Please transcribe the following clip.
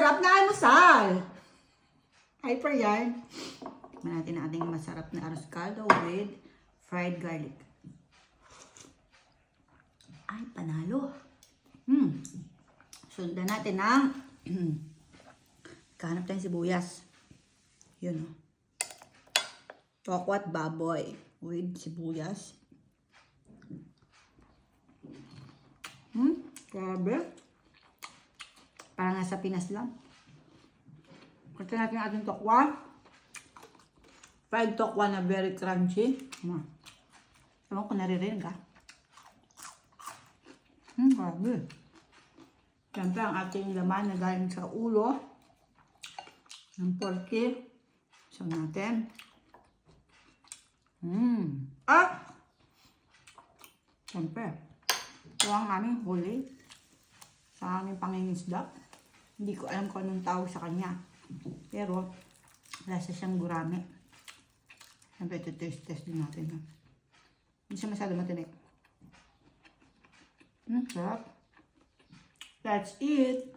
masarap na almusal. Hyper yan. Tignan natin ang ating masarap na arroz caldo with fried garlic. Ay, panalo. Sundan natin ng kahanap tayong sibuyas. Yun, oh. Tokwat baboy with sibuyas. Grabe. Parang nasa Pinas lang. Kasi natin ang ating tokwa. Fried tokwa na very crunchy. Ewan ko naririnig ka. Grabe. Siyempre ang ating laman na galing sa ulo ng porky. So natin. Siyempre. Ito ang aming huli sa aming pangingisda. Hindi ko alam kung anong tawag sa kanya. Pero, lasa siyang gurame. Siyempre, ito test din natin. Hindi siya masyado matinik. Sarap. That's it.